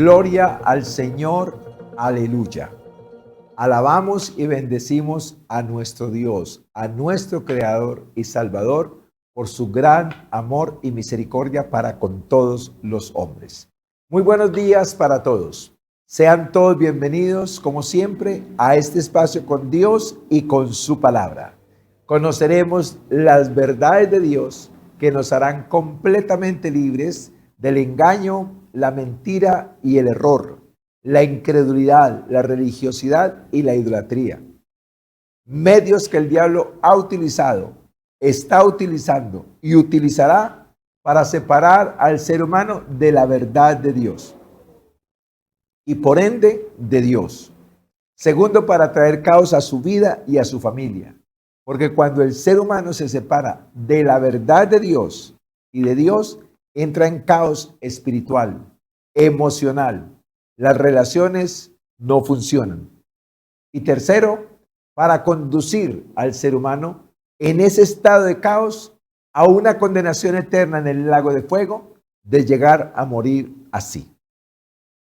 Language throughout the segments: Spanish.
Gloria al Señor, aleluya. Alabamos y bendecimos a nuestro Dios, a nuestro Creador y Salvador, por su gran amor y misericordia para con todos los hombres. Muy buenos días para todos. Sean todos bienvenidos, como siempre, a este espacio con Dios y con su palabra. Conoceremos las verdades de Dios que nos harán completamente libres del engaño, la mentira y el error, la incredulidad, la religiosidad y la idolatría. Medios que el diablo ha utilizado, está utilizando y utilizará para separar al ser humano de la verdad de Dios y por ende de Dios. Segundo, para traer caos a su vida y a su familia. Porque cuando el ser humano se separa de la verdad de Dios y de Dios, entra en caos espiritual, emocional. Las relaciones no funcionan. Y tercero, para conducir al ser humano en ese estado de caos a una condenación eterna en el lago de fuego, de llegar a morir así.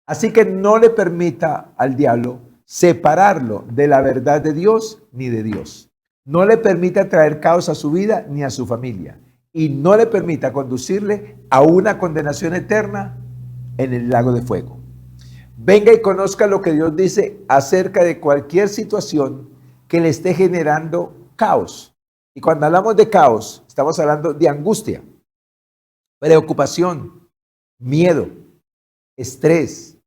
Así que no le permita al diablo separarlo de la verdad de Dios ni de Dios. No le permita traer caos a su vida ni a su familia. Y no le permita conducirle a una condenación eterna en el lago de fuego. Venga y conozca lo que Dios dice acerca de cualquier situación que le esté generando caos. Y cuando hablamos de caos, estamos hablando de angustia, preocupación, miedo, estrés,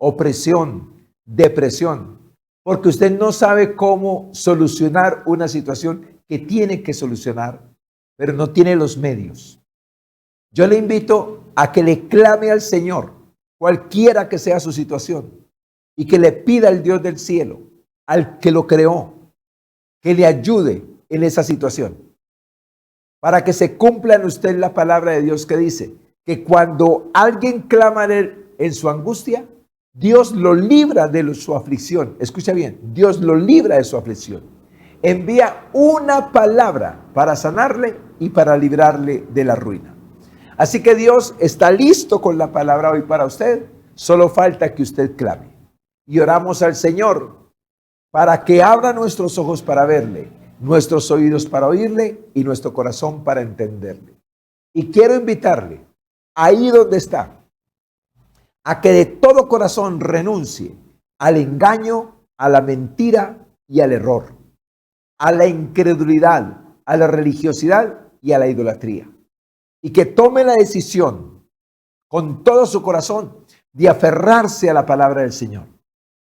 opresión, depresión, porque usted no sabe cómo solucionar una situación que tiene que solucionar, pero no tiene los medios. Yo le invito a que le clame al Señor, cualquiera que sea su situación, y que le pida al Dios del cielo, al que lo creó, que le ayude en esa situación, para que se cumpla en usted la palabra de Dios que dice que cuando alguien clama a él en su angustia, Dios lo libra de su aflicción. Escucha bien, Dios lo libra de su aflicción. Envía una palabra para sanarle y para librarle de la ruina. Así que Dios está listo con la palabra hoy para usted. Solo falta que usted clame. Y oramos al Señor para que abra nuestros ojos para verle, nuestros oídos para oírle y nuestro corazón para entenderle. Y quiero invitarle, ahí donde está, a que de todo corazón renuncie al engaño, a la mentira y al error, a la incredulidad, a la religiosidad y a la idolatría. Y que tome la decisión con todo su corazón de aferrarse a la palabra del Señor,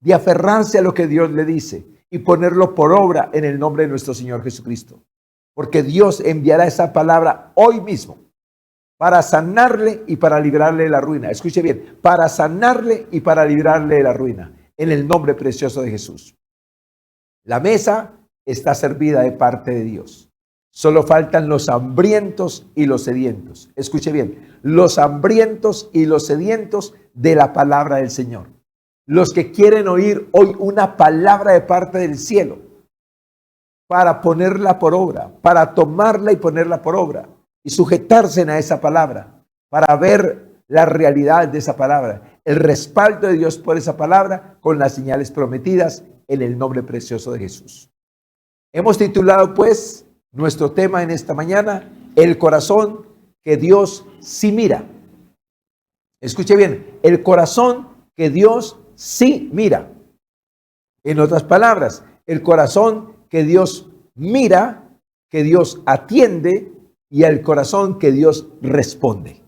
de aferrarse a lo que Dios le dice y ponerlo por obra en el nombre de nuestro Señor Jesucristo. Porque Dios enviará esa palabra hoy mismo para sanarle y para librarle de la ruina. Escuche bien, para sanarle y para librarle de la ruina, en el nombre precioso de Jesús. La mesa está servida de parte de Dios. Solo faltan los hambrientos y los sedientos. Escuche bien, los hambrientos y los sedientos de la palabra del Señor. Los que quieren oír hoy una palabra de parte del cielo para ponerla por obra, para tomarla y ponerla por obra y sujetarse a esa palabra para ver la realidad de esa palabra, el respaldo de Dios por esa palabra con las señales prometidas en el nombre precioso de Jesús. Hemos titulado pues nuestro tema en esta mañana, el corazón que Dios sí mira. Escuche bien, el corazón que Dios sí mira. En otras palabras, el corazón que Dios mira, que Dios atiende y el corazón que Dios responde.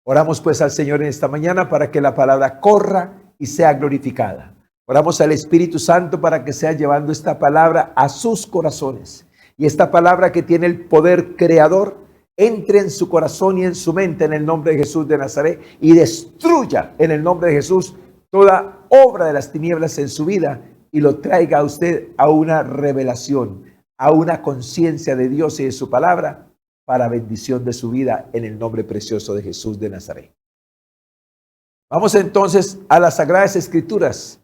Oramos pues al Señor en esta mañana para que la palabra corra y sea glorificada. Oramos al Espíritu Santo para que sea llevando esta palabra a sus corazones. Y esta palabra que tiene el poder creador entre en su corazón y en su mente en el nombre de Jesús de Nazaret y destruya en el nombre de Jesús toda obra de las tinieblas en su vida y lo traiga a usted a una revelación, a una conciencia de Dios y de su palabra para bendición de su vida en el nombre precioso de Jesús de Nazaret. Vamos entonces a las Sagradas Escrituras.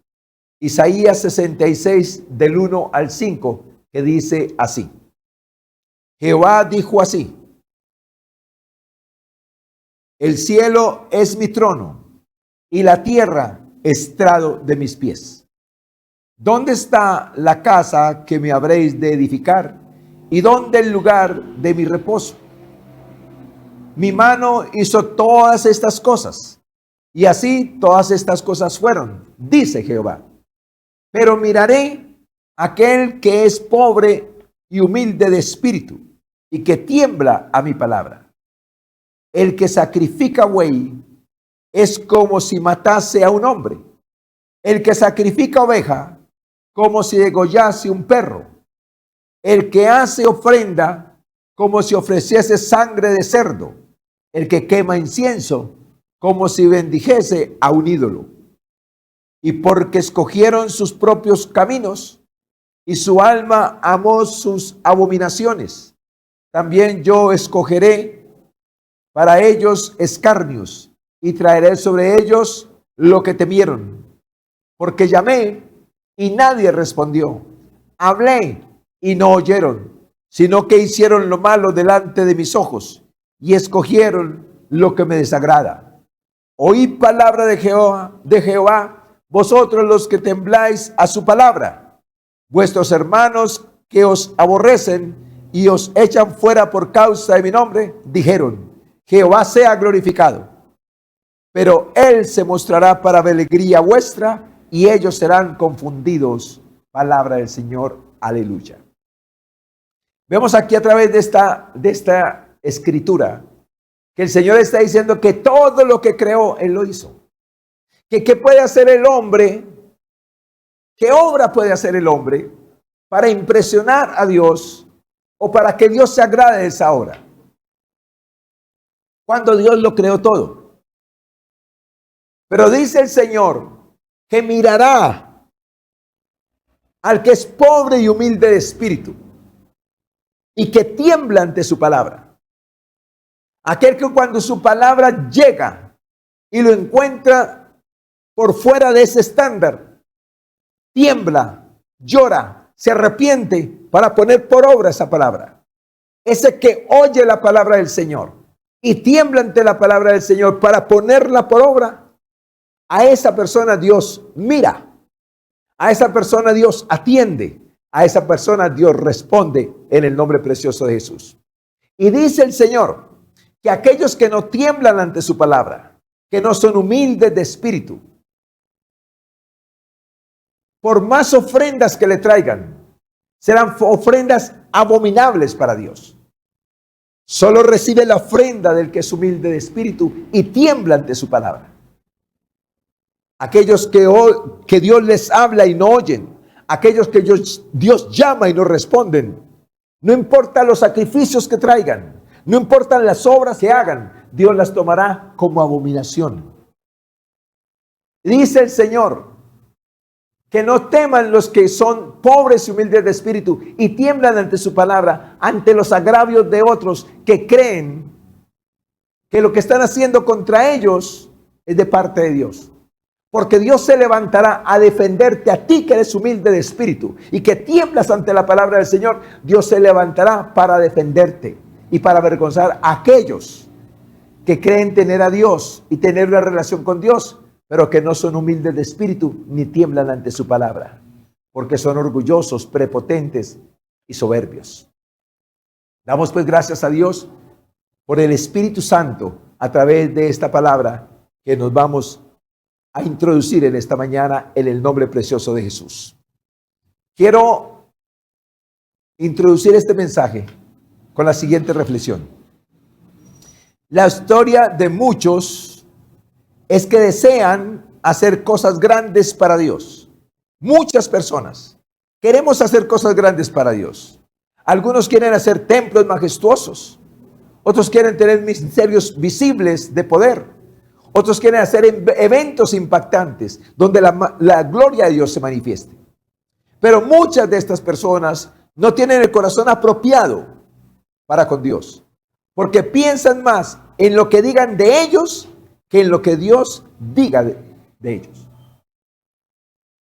Isaías 66 del 1 al 5, que dice así: Jehová dijo así: el cielo es mi trono y la tierra estrado de mis pies. ¿Dónde está la casa que me habréis de edificar? ¿Y dónde el lugar de mi reposo? Mi mano hizo todas estas cosas, y así todas estas cosas fueron, dice Jehová. Pero miraré a aquel que es pobre y humilde de espíritu, y que tiembla a mi palabra. El que sacrifica buey es como si matase a un hombre. El que sacrifica oveja, como si degollase un perro. El que hace ofrenda, como si ofreciese sangre de cerdo. El que quema incienso, como si bendijese a un ídolo. Y porque escogieron sus propios caminos, y su alma amó sus abominaciones, también yo escogeré para ellos escarnios, y traeré sobre ellos lo que temieron. Porque llamé, y nadie respondió. Hablé, y no oyeron, sino que hicieron lo malo delante de mis ojos, y escogieron lo que me desagrada. Oíd palabra de Jehová, vosotros los que tembláis a su palabra. Vuestros hermanos que os aborrecen y os echan fuera por causa de mi nombre, dijeron, Jehová sea glorificado. Pero él se mostrará para alegría vuestra, y ellos serán confundidos. Palabra del Señor. Aleluya. Vemos aquí a través de esta escritura que el Señor está diciendo que todo lo que creó, Él lo hizo. Que ¿qué puede hacer el hombre? ¿Qué obra puede hacer el hombre para impresionar a Dios o para que Dios se agrade de esa obra? Cuando Dios lo creó todo. Pero dice el Señor que mirará al que es pobre y humilde de espíritu y que tiembla ante su palabra. Aquel que cuando su palabra llega y lo encuentra por fuera de ese estándar, tiembla, llora, se arrepiente para poner por obra esa palabra. Ese que oye la palabra del Señor y tiembla ante la palabra del Señor para ponerla por obra, a esa persona Dios mira, a esa persona Dios atiende, a esa persona Dios responde en el nombre precioso de Jesús. Y dice el Señor que aquellos que no tiemblan ante su palabra, que no son humildes de espíritu, por más ofrendas que le traigan, serán ofrendas abominables para Dios. Solo recibe la ofrenda del que es humilde de espíritu y tiembla ante su palabra. Aquellos que Dios les habla y no oyen, aquellos que Dios llama y no responden, no importa los sacrificios que traigan, no importan las obras que hagan, Dios las tomará como abominación. Dice el Señor que no teman los que son pobres y humildes de espíritu y tiemblan ante su palabra, ante los agravios de otros que creen que lo que están haciendo contra ellos es de parte de Dios. Porque Dios se levantará a defenderte a ti que eres humilde de espíritu y que tiemblas ante la palabra del Señor. Dios se levantará para defenderte y para avergonzar a aquellos que creen tener a Dios y tener una relación con Dios, pero que no son humildes de espíritu ni tiemblan ante su palabra, porque son orgullosos, prepotentes y soberbios. Damos pues gracias a Dios por el Espíritu Santo a través de esta palabra que nos vamos a introducir en esta mañana en el nombre precioso de Jesús. Quiero introducir este mensaje con la siguiente reflexión. La historia de muchos es que desean hacer cosas grandes para Dios. Muchas personas queremos hacer cosas grandes para Dios. Algunos quieren hacer templos majestuosos. Otros quieren tener ministerios visibles de poder. Otros quieren hacer eventos impactantes donde la gloria de Dios se manifieste. Pero muchas de estas personas no tienen el corazón apropiado para con Dios, porque piensan más en lo que digan de ellos que en lo que Dios diga de ellos.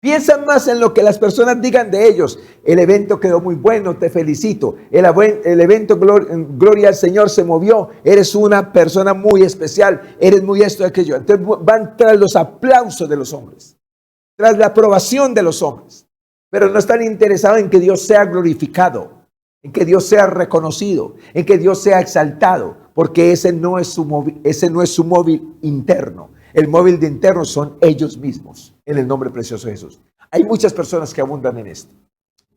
Piensan más en lo que las personas digan de ellos. El evento quedó muy bueno, te felicito. El evento, gloria al Señor, se movió. Eres una persona muy especial. Eres muy esto y aquello. Entonces van tras los aplausos de los hombres, tras la aprobación de los hombres. Pero no están interesados en que Dios sea glorificado, en que Dios sea reconocido, en que Dios sea exaltado, porque ese no es su móvil interno. El móvil de interno son ellos mismos, en el nombre precioso de Jesús. Hay muchas personas que abundan en esto.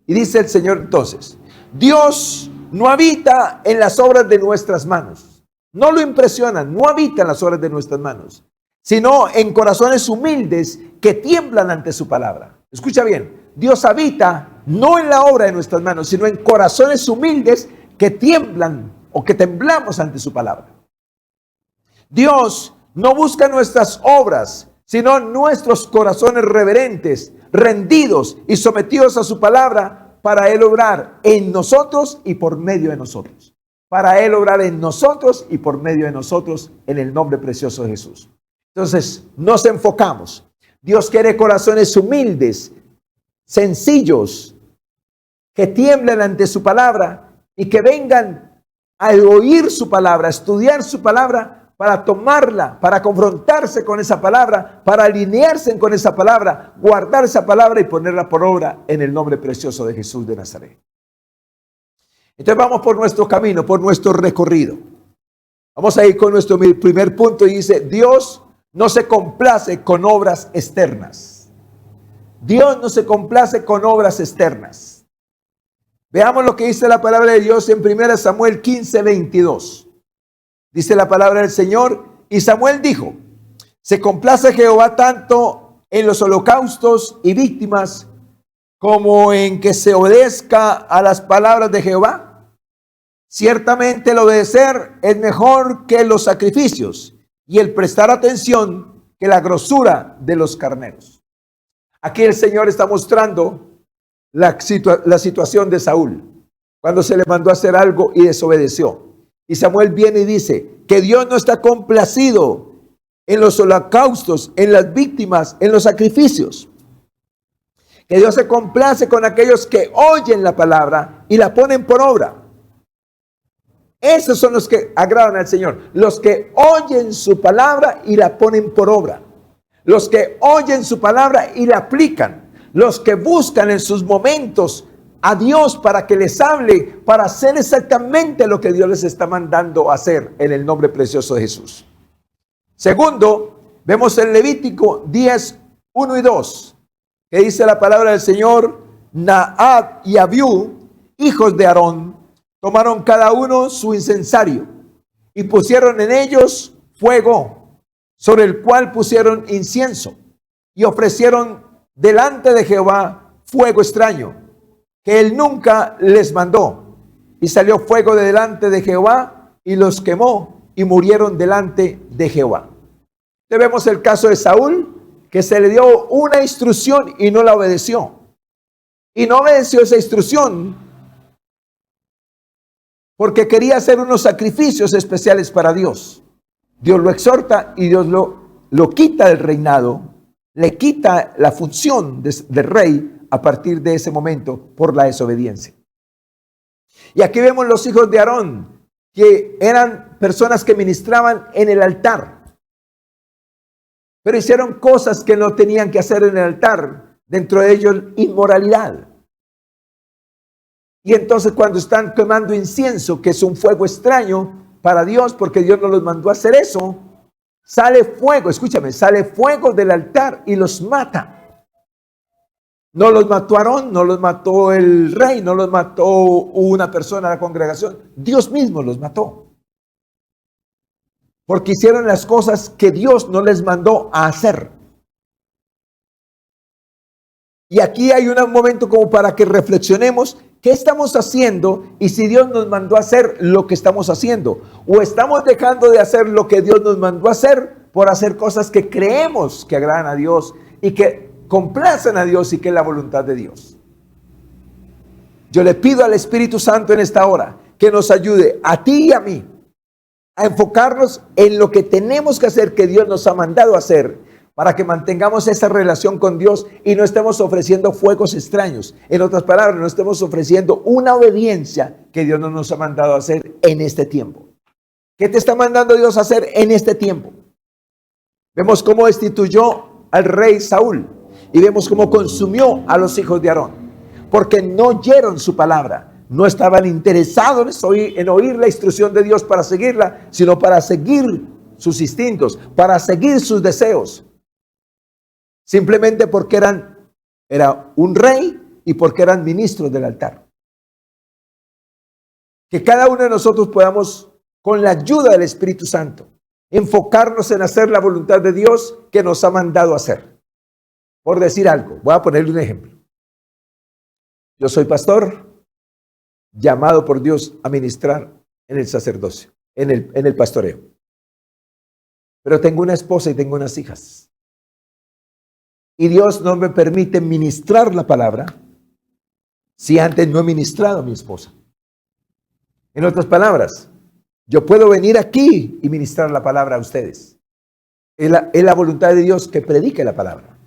Y dice el Señor entonces, Dios no habita en las obras de nuestras manos. No lo impresionan, no habita en las obras de nuestras manos, sino en corazones humildes que tiemblan ante su palabra. Escucha bien, Dios habita no en la obra de nuestras manos, sino en corazones humildes que tiemblan o que temblamos ante su palabra. Dios no busca nuestras obras, sino nuestros corazones reverentes, rendidos y sometidos a su palabra para Él obrar en nosotros y por medio de nosotros. Para Él obrar en nosotros y por medio de nosotros en el nombre precioso de Jesús. Entonces, nos enfocamos. Dios quiere corazones humildes, sencillos, que tiemblen ante su palabra y que vengan a oír su palabra, a estudiar su palabra, para tomarla, para confrontarse con esa palabra, para alinearse con esa palabra, guardar esa palabra y ponerla por obra en el nombre precioso de Jesús de Nazaret. Entonces vamos por nuestro camino, por nuestro recorrido. Vamos a ir con nuestro primer punto y dice, Dios no se complace con obras externas. Dios no se complace con obras externas. Veamos lo que dice la palabra de Dios en 1 Samuel 15:22. Dice la palabra del Señor, y Samuel dijo, se complace Jehová tanto en los holocaustos y víctimas como en que se obedezca a las palabras de Jehová. Ciertamente el obedecer es mejor que los sacrificios y el prestar atención que la grosura de los carneros. Aquí el Señor está mostrando la situación de Saúl, cuando se le mandó a hacer algo y desobedeció. Y Samuel viene y dice que Dios no está complacido en los holocaustos, en las víctimas, en los sacrificios. Que Dios se complace con aquellos que oyen la palabra y la ponen por obra. Esos son los que agradan al Señor. Los que oyen su palabra y la ponen por obra. Los que oyen su palabra y la aplican. Los que buscan en sus momentos a Dios para que les hable, para hacer exactamente lo que Dios les está mandando hacer en el nombre precioso de Jesús. Segundo, vemos en Levítico 10:1 y 2, que dice la palabra del Señor, Nadab y Abiú, hijos de Aarón, tomaron cada uno su incensario y pusieron en ellos fuego, sobre el cual pusieron incienso y ofrecieron delante de Jehová fuego extraño, que él nunca les mandó. Y salió fuego de delante de Jehová y los quemó y murieron delante de Jehová. Vemos el caso de Saúl, que se le dio una instrucción y no la obedeció. Y no obedeció esa instrucción porque quería hacer unos sacrificios especiales para Dios. Dios lo exhorta y Dios lo quita del reinado, le quita la función de rey a partir de ese momento por la desobediencia. Y aquí vemos los hijos de Aarón, que eran personas que ministraban en el altar, pero hicieron cosas que no tenían que hacer en el altar, dentro de ellos inmoralidad. Y entonces cuando están quemando incienso, que es un fuego extraño para Dios, porque Dios no los mandó a hacer eso, sale fuego, escúchame, sale fuego del altar y los mata. No los mató Aarón, no los mató el rey, no los mató una persona de la congregación. Dios mismo los mató. Porque hicieron las cosas que Dios no les mandó a hacer. Y aquí hay un momento como para que reflexionemos qué estamos haciendo y si Dios nos mandó a hacer lo que estamos haciendo. O estamos dejando de hacer lo que Dios nos mandó a hacer por hacer cosas que creemos que agradan a Dios y que complacen a Dios y que es la voluntad de Dios. Yo le pido al Espíritu Santo en esta hora que nos ayude a ti y a mí a enfocarnos en lo que tenemos que hacer, que Dios nos ha mandado a hacer, para que mantengamos esa relación con Dios y no estemos ofreciendo fuegos extraños. En otras palabras, no estemos ofreciendo una obediencia que Dios no nos ha mandado a hacer en este tiempo. ¿Qué te está mandando Dios a hacer en este tiempo? Vemos cómo destituyó al rey Saúl y vemos cómo consumió a los hijos de Aarón, porque no oyeron su palabra, no estaban interesados en oír la instrucción de Dios para seguirla, sino para seguir sus instintos, para seguir sus deseos. Simplemente porque era un rey y porque eran ministros del altar. Que cada uno de nosotros podamos, con la ayuda del Espíritu Santo, enfocarnos en hacer la voluntad de Dios que nos ha mandado hacer. Por decir algo, voy a ponerle un ejemplo. Yo soy pastor, llamado por Dios a ministrar en el sacerdocio, en el pastoreo. Pero tengo una esposa y tengo unas hijas. Y Dios no me permite ministrar la palabra si antes no he ministrado a mi esposa. En otras palabras, yo puedo venir aquí y ministrar la palabra a ustedes. Es la voluntad de Dios que predique la palabra.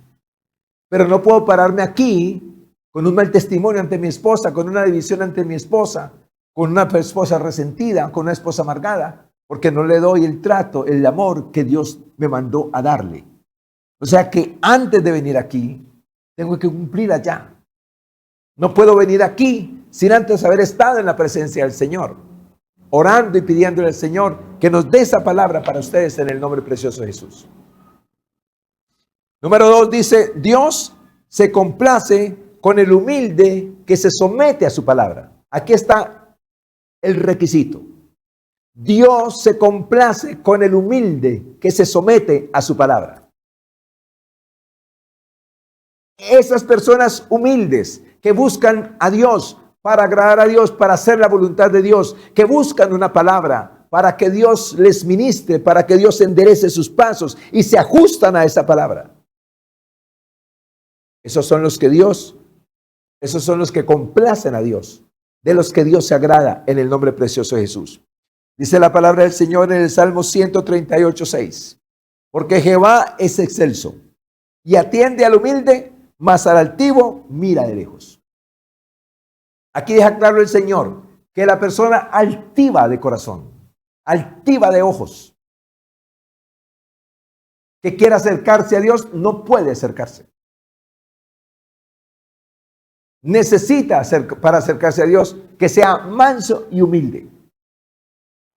Pero no puedo pararme aquí con un mal testimonio ante mi esposa, con una división ante mi esposa, con una esposa resentida, con una esposa amargada, porque no le doy el trato, el amor que Dios me mandó a darle. O sea que antes de venir aquí, tengo que cumplir allá. No puedo venir aquí sin antes haber estado en la presencia del Señor, orando y pidiéndole al Señor que nos dé esa palabra para ustedes en el nombre precioso de Jesús. Número 2 dice, Dios se complace con el humilde que se somete a su palabra. Aquí está el requisito. Dios se complace con el humilde que se somete a su palabra. Esas personas humildes que buscan a Dios para agradar a Dios, para hacer la voluntad de Dios, que buscan una palabra para que Dios les ministre, para que Dios enderece sus pasos y se ajustan a esa palabra. Esos son los que complacen a Dios, de los que Dios se agrada en el nombre precioso de Jesús. Dice la palabra del Señor en el Salmo 138:6, porque Jehová es excelso y atiende al humilde, mas al altivo mira de lejos. Aquí deja claro el Señor que la persona altiva de corazón, altiva de ojos, que quiera acercarse a Dios, no puede acercarse. Necesita para acercarse a Dios que sea manso y humilde.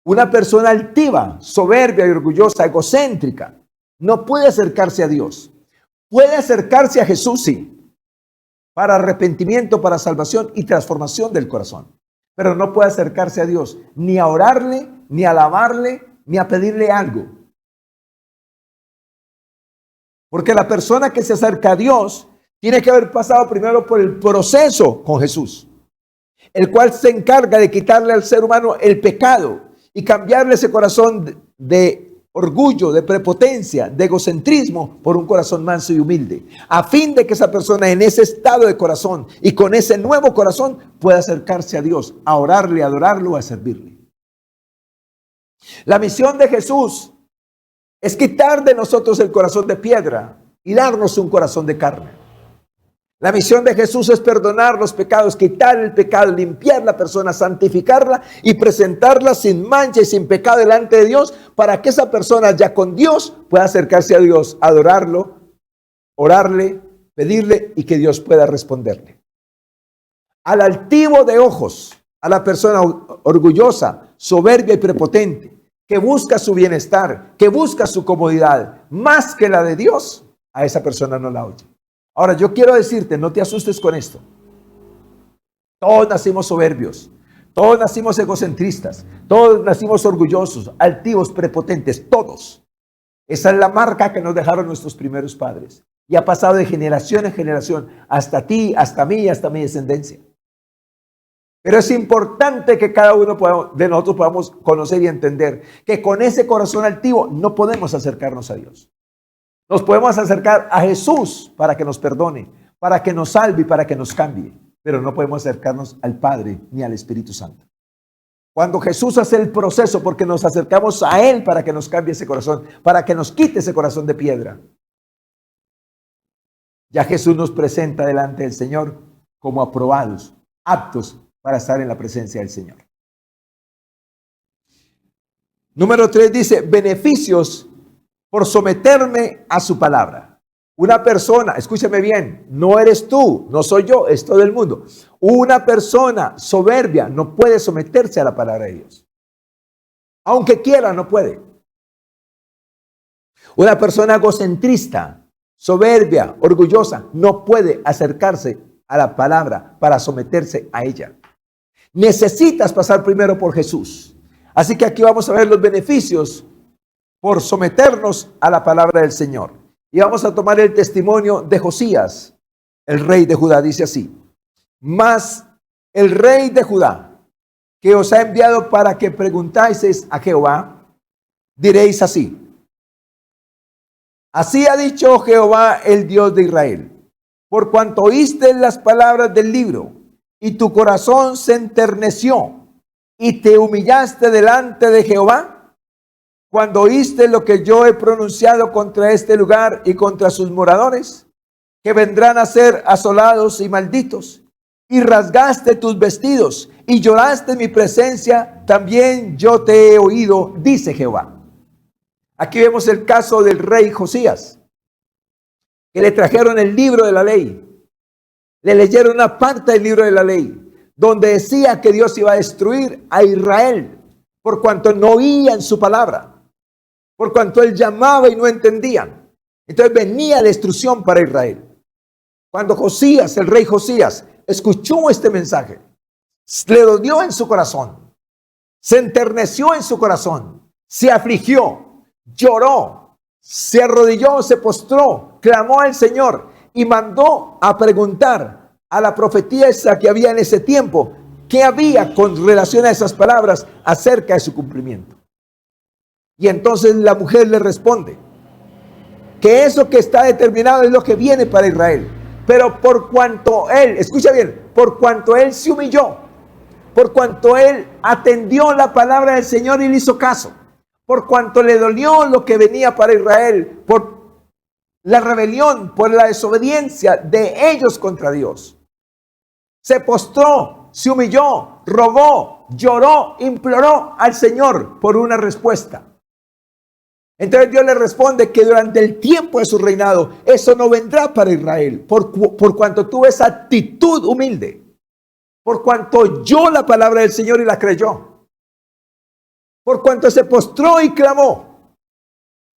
Una persona altiva, soberbia y orgullosa, egocéntrica, no puede acercarse a Dios. Puede acercarse a Jesús, sí, para arrepentimiento, para salvación y transformación del corazón. Pero no puede acercarse a Dios, ni a orarle, ni a alabarle, ni a pedirle algo. Porque la persona que se acerca a Dios tiene que haber pasado primero por el proceso con Jesús, el cual se encarga de quitarle al ser humano el pecado y cambiarle ese corazón de orgullo, de prepotencia, de egocentrismo por un corazón manso y humilde, a fin de que esa persona en ese estado de corazón y con ese nuevo corazón pueda acercarse a Dios, a orarle, a adorarlo, a servirle. La misión de Jesús es quitar de nosotros el corazón de piedra y darnos un corazón de carne. La misión de Jesús es perdonar los pecados, quitar el pecado, limpiar la persona, santificarla y presentarla sin mancha y sin pecado delante de Dios para que esa persona ya con Dios pueda acercarse a Dios, adorarlo, orarle, pedirle y que Dios pueda responderle. Al altivo de ojos, a la persona orgullosa, soberbia y prepotente, que busca su bienestar, que busca su comodidad, más que la de Dios, a esa persona no la oye. Ahora, yo quiero decirte, no te asustes con esto. Todos nacimos soberbios, todos nacimos egocentristas, todos nacimos orgullosos, altivos, prepotentes, todos. Esa es la marca que nos dejaron nuestros primeros padres. Y ha pasado de generación en generación, hasta ti, hasta mí, hasta mi descendencia. Pero es importante que cada uno de nosotros podamos conocer y entender que con ese corazón altivo no podemos acercarnos a Dios. Nos podemos acercar a Jesús para que nos perdone, para que nos salve y para que nos cambie. Pero no podemos acercarnos al Padre ni al Espíritu Santo. Cuando Jesús hace el proceso, porque nos acercamos a Él para que nos cambie ese corazón, para que nos quite ese corazón de piedra. Ya Jesús nos presenta delante del Señor como aprobados, aptos para estar en la presencia del Señor. Número 3 dice, beneficios por someterme a su palabra. Una persona, escúchame bien, no eres tú, no soy yo, es todo el mundo. Una persona soberbia no puede someterse a la palabra de Dios. Aunque quiera, no puede. Una persona egocentrista, soberbia, orgullosa, no puede acercarse a la palabra para someterse a ella. Necesitas pasar primero por Jesús. Así que aquí vamos a ver los beneficios por someternos a la palabra del Señor. Y vamos a tomar el testimonio de Josías, el rey de Judá. Dice así: mas el rey de Judá, que os ha enviado para que preguntáis a Jehová, diréis así: así ha dicho Jehová, el Dios de Israel, por cuanto oíste las palabras del libro, y tu corazón se enterneció, y te humillaste delante de Jehová, cuando oíste lo que yo he pronunciado contra este lugar y contra sus moradores, que vendrán a ser asolados y malditos, y rasgaste tus vestidos, y lloraste en mi presencia, también yo te he oído, dice Jehová. Aquí vemos el caso del rey Josías, que le trajeron el libro de la ley. Le leyeron una parte del libro de la ley, donde decía que Dios iba a destruir a Israel, por cuanto no oían su palabra, por cuanto él llamaba y no entendían. Entonces venía destrucción para Israel. Cuando Josías, el rey Josías, escuchó este mensaje, le dolió en su corazón, se enterneció en su corazón, se afligió, lloró, se arrodilló, se postró, clamó al Señor y mandó a preguntar a la profetisa que había en ese tiempo qué había con relación a esas palabras acerca de su cumplimiento. Y entonces la mujer le responde que eso que está determinado es lo que viene para Israel. Pero por cuanto él, escucha bien, por cuanto él se humilló, por cuanto él atendió la palabra del Señor y le hizo caso, por cuanto le dolió lo que venía para Israel, por la rebelión, por la desobediencia de ellos contra Dios, se postró, se humilló, rogó, lloró, imploró al Señor por una respuesta. Entonces Dios le responde que durante el tiempo de su reinado eso no vendrá para Israel, por cuanto tuvo esa actitud humilde, por cuanto oyó la palabra del Señor y la creyó, por cuanto se postró y clamó,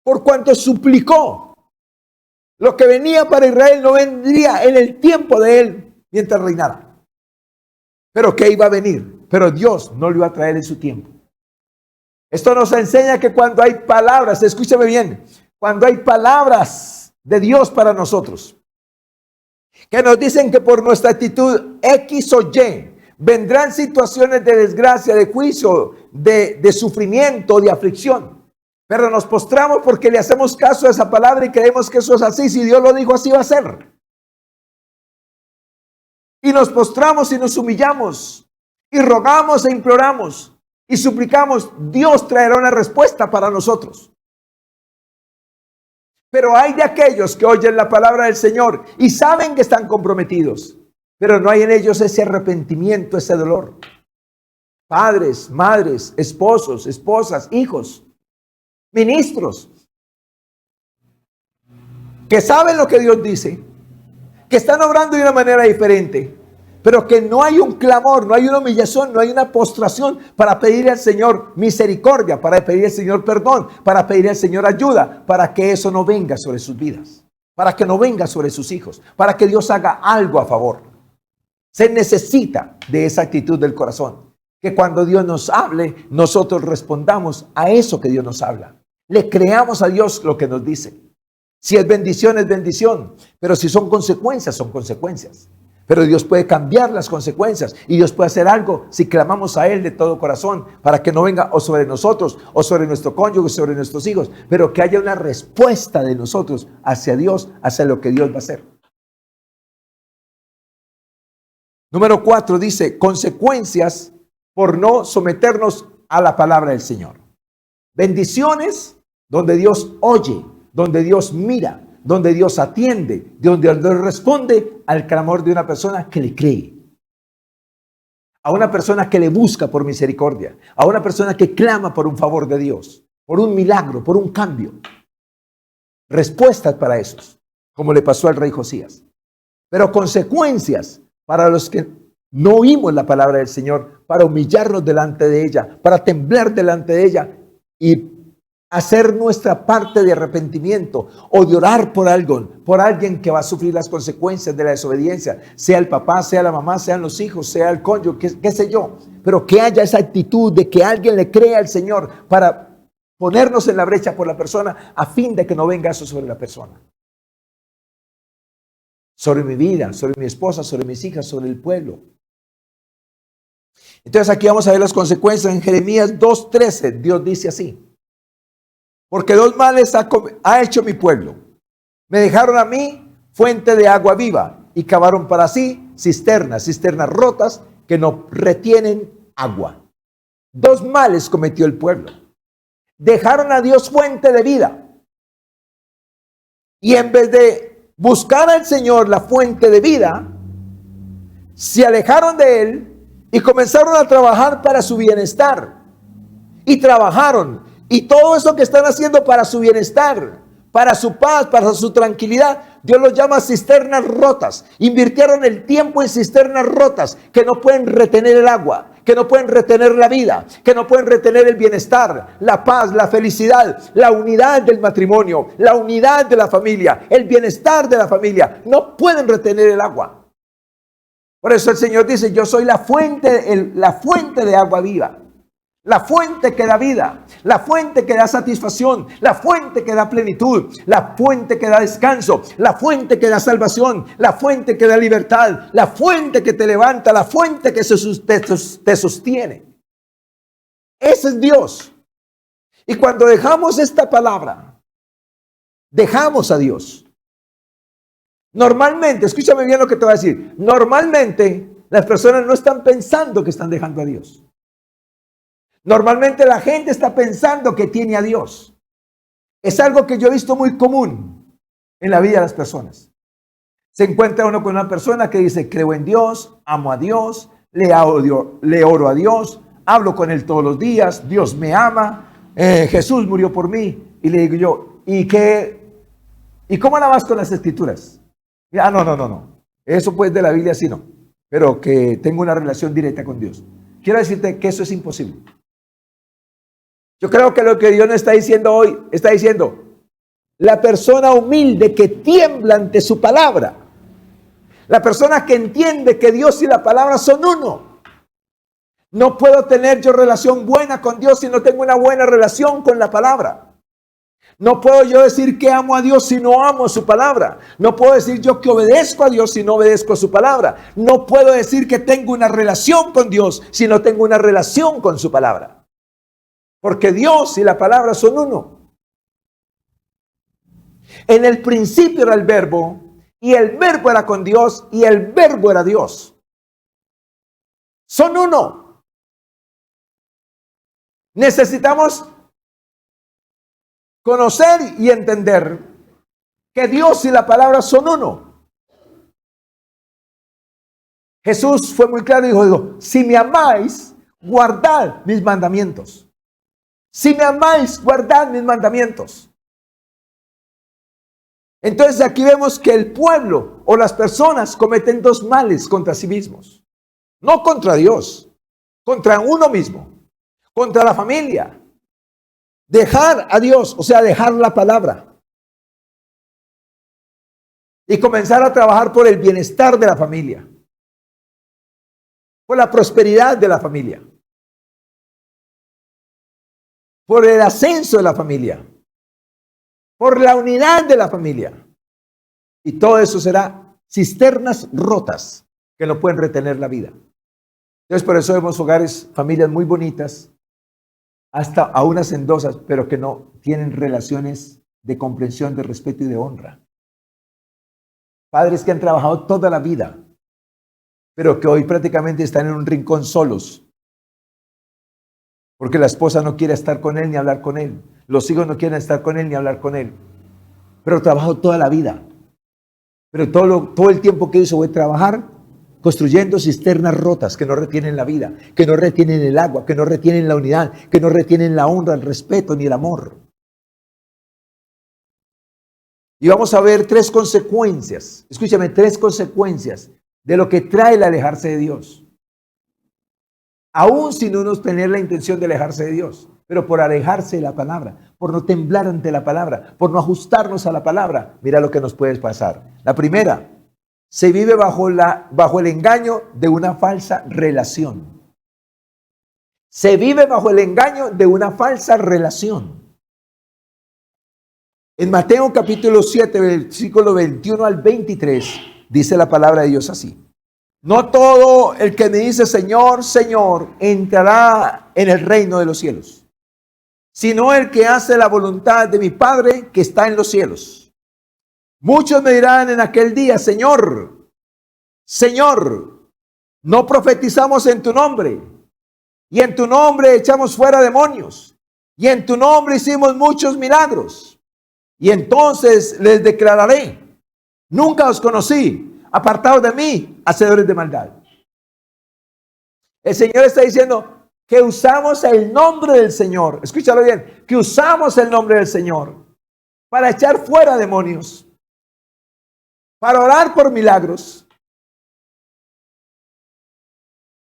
por cuanto suplicó. Lo que venía para Israel no vendría en el tiempo de él mientras reinara, pero que iba a venir, pero Dios no lo iba a traer en su tiempo. Esto nos enseña que cuando hay palabras, escúchame bien, cuando hay palabras de Dios para nosotros, que nos dicen que por nuestra actitud X o Y, vendrán situaciones de desgracia, de juicio, de sufrimiento, de aflicción, pero nos postramos porque le hacemos caso a esa palabra y creemos que eso es así, si Dios lo dijo así va a ser. Y nos postramos y nos humillamos, y rogamos e imploramos, y suplicamos, Dios traerá una respuesta para nosotros. Pero hay de aquellos que oyen la palabra del Señor y saben que están comprometidos, pero no hay en ellos ese arrepentimiento, ese dolor. Padres, madres, esposos, esposas, hijos, ministros, que saben lo que Dios dice, que están obrando de una manera diferente, pero que no hay un clamor, no hay una humillación, no hay una postración para pedirle al Señor misericordia, para pedirle al Señor perdón, para pedirle al Señor ayuda, para que eso no venga sobre sus vidas, para que no venga sobre sus hijos, para que Dios haga algo a favor. Se necesita de esa actitud del corazón, que cuando Dios nos hable, nosotros respondamos a eso que Dios nos habla. Le creamos a Dios lo que nos dice. Si es bendición, pero si son consecuencias, son consecuencias. Pero Dios puede cambiar las consecuencias y Dios puede hacer algo si clamamos a Él de todo corazón para que no venga o sobre nosotros o sobre nuestro cónyuge, sobre nuestros hijos, pero que haya una respuesta de nosotros hacia Dios, hacia lo que Dios va a hacer. Número 4 dice, consecuencias por no someternos a la palabra del Señor. Bendiciones donde Dios oye, donde Dios mira, donde Dios atiende, donde Dios responde al clamor de una persona que le cree. A una persona que le busca por misericordia, a una persona que clama por un favor de Dios, por un milagro, por un cambio. Respuestas para esos, como le pasó al rey Josías. Pero consecuencias para los que no oímos la palabra del Señor, para humillarnos delante de ella, para temblar delante de ella y hacer nuestra parte de arrepentimiento o de orar por alguien que va a sufrir las consecuencias de la desobediencia, sea el papá, sea la mamá, sean los hijos, sea el cónyuge, qué sé yo, pero que haya esa actitud de que alguien le crea al Señor para ponernos en la brecha por la persona a fin de que no venga eso sobre la persona. Sobre mi vida, sobre mi esposa, sobre mis hijas, sobre el pueblo. Entonces aquí vamos a ver las consecuencias. En Jeremías 2:13, Dios dice así: porque dos males ha hecho mi pueblo. Me dejaron a mí fuente de agua viva y cavaron para sí cisternas rotas que no retienen agua. Dos males cometió el pueblo. Dejaron a Dios fuente de vida. Y en vez de buscar al Señor la fuente de vida, se alejaron de Él y comenzaron a trabajar para su bienestar. Y trabajaron. Y todo eso que están haciendo para su bienestar, para su paz, para su tranquilidad, Dios los llama cisternas rotas. Invirtieron el tiempo en cisternas rotas que no pueden retener el agua, que no pueden retener la vida, que no pueden retener el bienestar, la paz, la felicidad, la unidad del matrimonio, la unidad de la familia, el bienestar de la familia. No pueden retener el agua. Por eso el Señor dice: yo soy la fuente de agua viva. La fuente que da vida, la fuente que da satisfacción, la fuente que da plenitud, la fuente que da descanso, la fuente que da salvación, la fuente que da libertad, la fuente que te levanta, la fuente que te sostiene. Ese es Dios. Y cuando dejamos esta palabra, dejamos a Dios. Normalmente, escúchame bien lo que te voy a decir, normalmente las personas no están pensando que están dejando a Dios. Normalmente la gente está pensando que tiene a Dios. Es algo que yo he visto muy común en la vida de las personas. Se encuentra uno con una persona que dice: creo en Dios, amo a Dios, le oro a Dios, hablo con Él todos los días, Dios me ama, Jesús murió por mí. Y le digo yo: ¿y cómo la vas con las escrituras? No. Eso pues de la Biblia sí no. Pero que tengo una relación directa con Dios. Quiero decirte que eso es imposible. Yo creo que lo que Dios nos está diciendo hoy, está diciendo: la persona humilde que tiembla ante su palabra, la persona que entiende que Dios y la palabra son uno. No puedo tener yo relación buena con Dios si no tengo una buena relación con la palabra. No puedo yo decir que amo a Dios si no amo su palabra. No puedo decir yo que obedezco a Dios si no obedezco a su palabra. No puedo decir que tengo una relación con Dios si no tengo una relación con su palabra. Porque Dios y la palabra son uno. En el principio era el verbo, y el verbo era con Dios, y el verbo era Dios. Son uno. Necesitamos conocer y entender que Dios y la palabra son uno. Jesús fue muy claro y dijo: si me amáis, guardad mis mandamientos. Si me amáis, guardad mis mandamientos. Entonces aquí vemos que el pueblo o las personas cometen dos males contra sí mismos. No contra Dios, contra uno mismo, contra la familia. Dejar a Dios, o sea, dejar la palabra. Y comenzar a trabajar por el bienestar de la familia. Por la prosperidad de la familia. Por el ascenso de la familia, por la unidad de la familia. Y todo eso será cisternas rotas que no pueden retener la vida. Entonces por eso vemos hogares, familias muy bonitas, hasta aún hacendosas, pero que no tienen relaciones de comprensión, de respeto y de honra. Padres que han trabajado toda la vida, pero que hoy prácticamente están en un rincón solos. Porque la esposa no quiere estar con él ni hablar con él. Los hijos no quieren estar con él ni hablar con él. pero trabajo toda la vida. Pero todo el tiempo que hizo fue trabajar construyendo cisternas rotas que no retienen la vida, que no retienen el agua, que no retienen la unidad, que no retienen la honra, el respeto ni el amor. Y vamos a ver 3 consecuencias, escúchame, 3 consecuencias de lo que trae el alejarse de Dios. Aún sin uno tener la intención de alejarse de Dios, pero por alejarse de la palabra, por no temblar ante la palabra, por no ajustarnos a la palabra, mira lo que nos puede pasar. La primera, se vive bajo el engaño de una falsa relación. Se vive bajo el engaño de una falsa relación. En Mateo capítulo 7, versículo 21 al 23, dice la palabra de Dios así. No todo el que me dice Señor, Señor, entrará en el reino de los cielos, sino el que hace la voluntad de mi Padre que está en los cielos. Muchos me dirán en aquel día, Señor, Señor, no profetizamos en tu nombre, y en tu nombre echamos fuera demonios, y en tu nombre hicimos muchos milagros. Y entonces les declararé, nunca os conocí, apartados de mí, hacedores de maldad. El Señor está diciendo que usamos el nombre del Señor, escúchalo bien, que usamos el nombre del Señor para echar fuera demonios, para orar por milagros,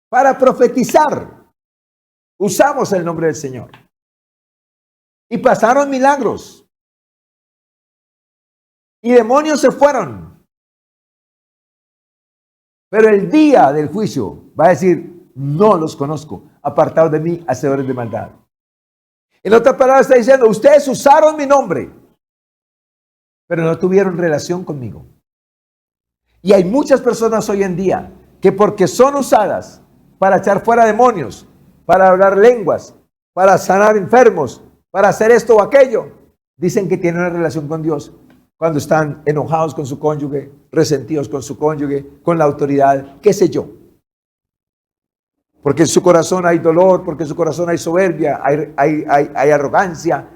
para profetizar. Usamos el nombre del Señor. Y pasaron milagros. Y demonios se fueron. Pero el día del juicio va a decir, no los conozco, apartados de mí, hacedores de maldad. En otras palabras está diciendo, ustedes usaron mi nombre, pero no tuvieron relación conmigo. Y hay muchas personas hoy en día que porque son usadas para echar fuera demonios, para hablar lenguas, para sanar enfermos, para hacer esto o aquello, dicen que tienen una relación con Dios. Cuando están enojados con su cónyuge, resentidos con su cónyuge, con la autoridad, qué sé yo. Porque en su corazón hay dolor, porque en su corazón hay soberbia, hay arrogancia.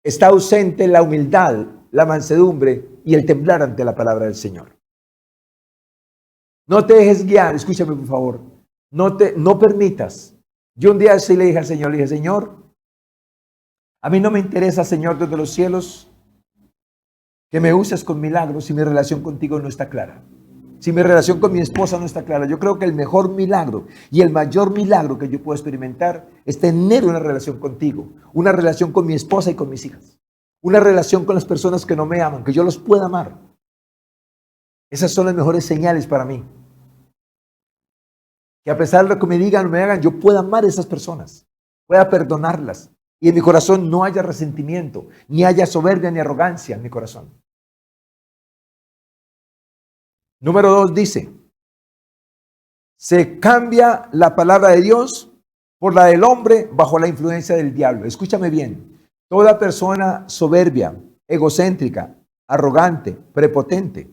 Está ausente la humildad, la mansedumbre y el temblar ante la palabra del Señor. No te dejes guiar, escúchame por favor, no permitas. Yo un día sí le dije al Señor, le dije, Señor, a mí no me interesa, Señor, desde los cielos, que me uses con milagros si mi relación contigo no está clara. Si mi relación con mi esposa no está clara. Yo creo que el mejor milagro y el mayor milagro que yo puedo experimentar es tener una relación contigo, una relación con mi esposa y con mis hijas, una relación con las personas que no me aman, que yo los pueda amar. Esas son las mejores señales para mí. Que a pesar de lo que me digan o me hagan, yo pueda amar a esas personas, pueda perdonarlas. Y en mi corazón no haya resentimiento, ni haya soberbia ni arrogancia en mi corazón. Número 2 dice, se cambia la palabra de Dios por la del hombre bajo la influencia del diablo. Escúchame bien, toda persona soberbia, egocéntrica, arrogante, prepotente,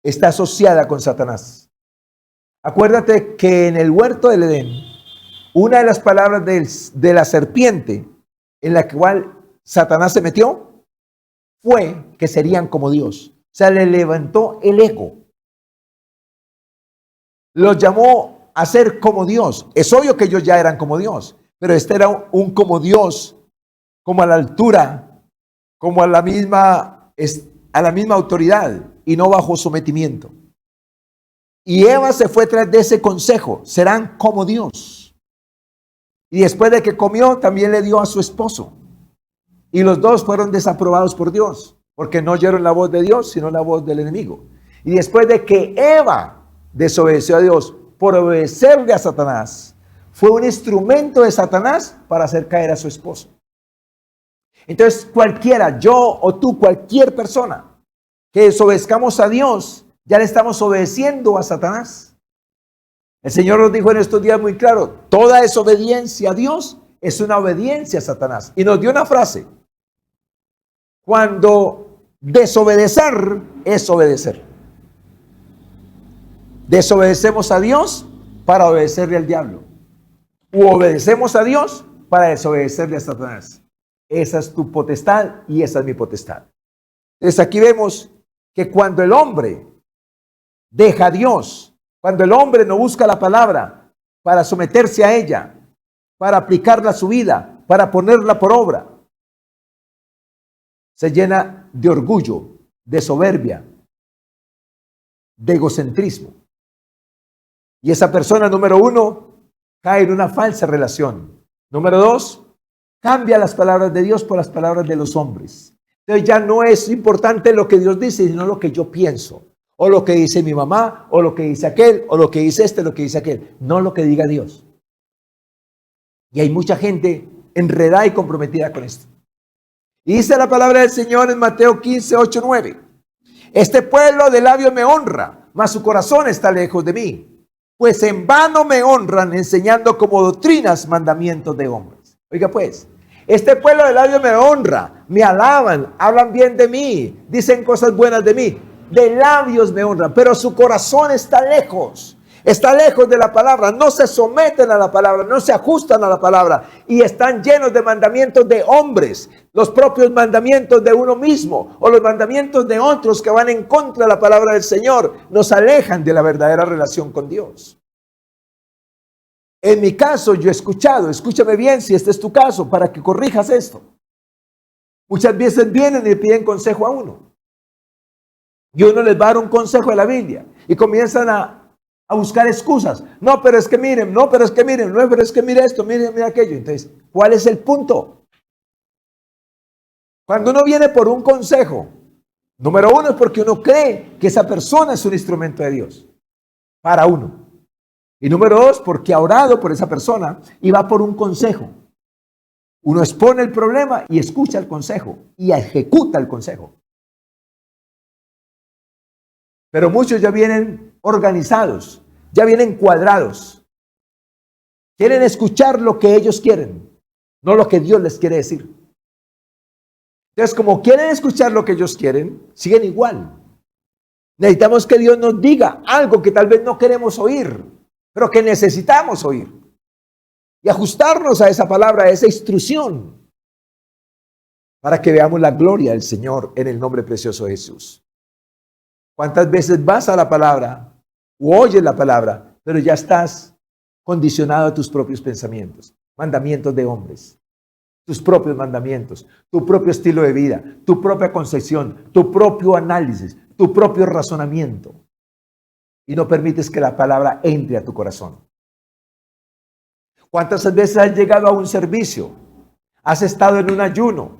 está asociada con Satanás. Acuérdate que en el huerto del Edén, una de las palabras de la serpiente en la cual Satanás se metió fue que serían como Dios. O sea, le levantó el ego. Los llamó a ser como Dios. Es obvio que ellos ya eran como Dios, pero este era un como Dios, como a la altura, como a la misma autoridad y no bajo sometimiento. Y Eva se fue tras de ese consejo, serán como Dios. Y después de que comió, también le dio a su esposo. Y los dos fueron desaprobados por Dios, porque no oyeron la voz de Dios, sino la voz del enemigo. Y después de que Eva desobedeció a Dios por obedecerle a Satanás, fue un instrumento de Satanás para hacer caer a su esposo. Entonces cualquiera, yo o tú, cualquier persona que desobedezcamos a Dios, ya le estamos obedeciendo a Satanás. El Señor nos dijo en estos días muy claro, toda desobediencia a Dios es una obediencia a Satanás. Y nos dio una frase, cuando desobedecer es obedecer. Desobedecemos a Dios para obedecerle al diablo. U obedecemos a Dios para desobedecerle a Satanás. Esa es tu potestad y esa es mi potestad. Entonces aquí vemos que cuando el hombre deja a Dios, cuando el hombre no busca la palabra para someterse a ella, para aplicarla a su vida, para ponerla por obra, se llena de orgullo, de soberbia, de egocentrismo. Y esa persona, número uno, cae en una falsa relación. Número dos, cambia las palabras de Dios por las palabras de los hombres. Entonces ya no es importante lo que Dios dice, sino lo que yo pienso. O lo que dice mi mamá, o lo que dice aquel, o lo que dice este, lo que dice aquel. No lo que diga Dios. Y hay mucha gente enredada y comprometida con esto. Y dice la palabra del Señor en Mateo 15, 8, 9. Este pueblo de labios me honra, mas su corazón está lejos de mí. Pues en vano me honran enseñando como doctrinas mandamientos de hombres. Oiga pues, este pueblo de labios me honra, me alaban, hablan bien de mí, dicen cosas buenas de mí. De labios me honran, pero su corazón está lejos de la palabra, no se someten a la palabra, no se ajustan a la palabra y están llenos de mandamientos de hombres, los propios mandamientos de uno mismo o los mandamientos de otros que van en contra de la palabra del Señor, nos alejan de la verdadera relación con Dios. En mi caso, yo he escuchado, escúchame bien si este es tu caso, para que corrijas esto. Muchas veces vienen y le piden consejo a uno. Y uno les va a dar un consejo de la Biblia y comienzan a buscar excusas. No, pero es que miren, no, pero es que miren, no, pero es que mire esto, mire aquello. Entonces, ¿cuál es el punto? Cuando uno viene por un consejo, número uno es porque uno cree que esa persona es un instrumento de Dios para uno. Y número dos, porque ha orado por esa persona y va por un consejo. Uno expone el problema y escucha el consejo y ejecuta el consejo. Pero muchos ya vienen organizados, ya vienen cuadrados. Quieren escuchar lo que ellos quieren, no lo que Dios les quiere decir. Entonces, como quieren escuchar lo que ellos quieren, siguen igual. Necesitamos que Dios nos diga algo que tal vez no queremos oír, pero que necesitamos oír. Y ajustarnos a esa palabra, a esa instrucción, para que veamos la gloria del Señor en el nombre precioso de Jesús. ¿Cuántas veces vas a la palabra o oyes la palabra, pero ya estás condicionado a tus propios pensamientos, mandamientos de hombres, tus propios mandamientos, tu propio estilo de vida, tu propia concepción, tu propio análisis, tu propio razonamiento? Y no permites que la palabra entre a tu corazón. ¿Cuántas veces has llegado a un servicio? Has estado en un ayuno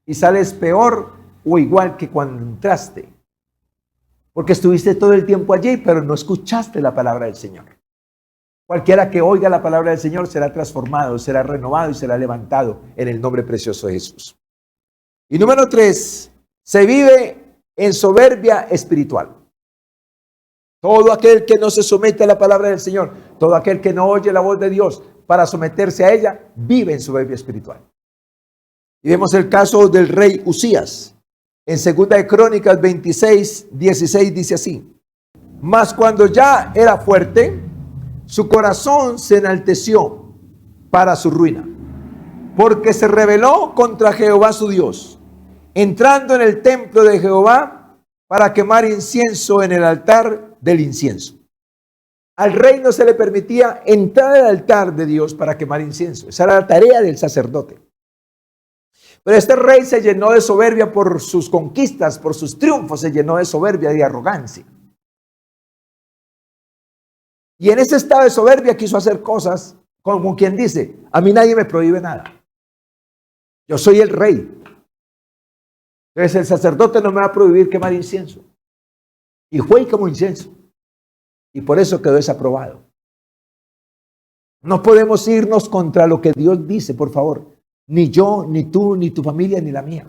y sales peor o igual que cuando entraste. Porque estuviste todo el tiempo allí, pero no escuchaste la palabra del Señor. Cualquiera que oiga la palabra del Señor será transformado, será renovado y será levantado en el nombre precioso de Jesús. Y número 3, se vive en soberbia espiritual. Todo aquel que no se somete a la palabra del Señor, todo aquel que no oye la voz de Dios para someterse a ella, vive en soberbia espiritual. Y vemos el caso del rey Usías. En 2 de Crónicas 26, 16 dice así: mas cuando ya era fuerte, su corazón se enalteció para su ruina, porque se rebeló contra Jehová su Dios, entrando en el templo de Jehová para quemar incienso en el altar del incienso. Al rey no se le permitía entrar al altar de Dios para quemar incienso. Esa era la tarea del sacerdote. Pero este rey se llenó de soberbia por sus conquistas, por sus triunfos, se llenó de soberbia y de arrogancia. Y en ese estado de soberbia quiso hacer cosas como quien dice: a mí nadie me prohíbe nada. Yo soy el rey. Entonces el sacerdote no me va a prohibir quemar incienso. Y fue y quemó incienso. Y por eso quedó desaprobado. No podemos irnos contra lo que Dios dice, por favor. Ni yo, ni tú, ni tu familia, ni la mía.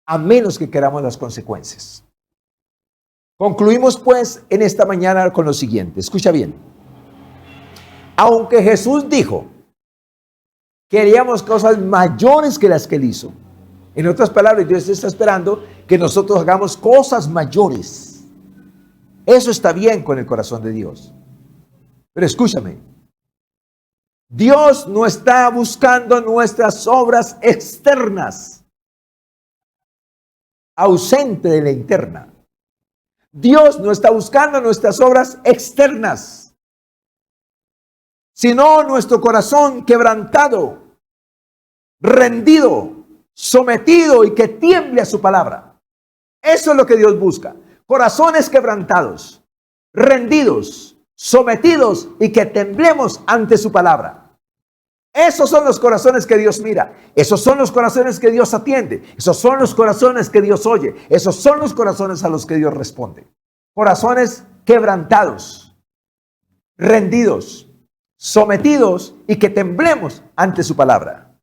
A menos que queramos las consecuencias. Concluimos pues en esta mañana con lo siguiente. Escucha bien. Aunque Jesús dijo que haríamos cosas mayores que las que él hizo. En otras palabras, Dios está esperando que nosotros hagamos cosas mayores. Eso está bien con el corazón de Dios. Pero escúchame. Dios no está buscando nuestras obras externas, ausente de la interna. Dios no está buscando nuestras obras externas, sino nuestro corazón quebrantado, rendido, sometido y que tiemble a su palabra. Eso es lo que Dios busca. Corazones quebrantados, rendidos, sometidos y que temblemos ante su palabra. Esos son los corazones que Dios mira. Esos son los corazones que Dios atiende. Esos son los corazones que Dios oye. Esos son los corazones a los que Dios responde. Corazones quebrantados, rendidos, sometidos y que temblemos ante su palabra.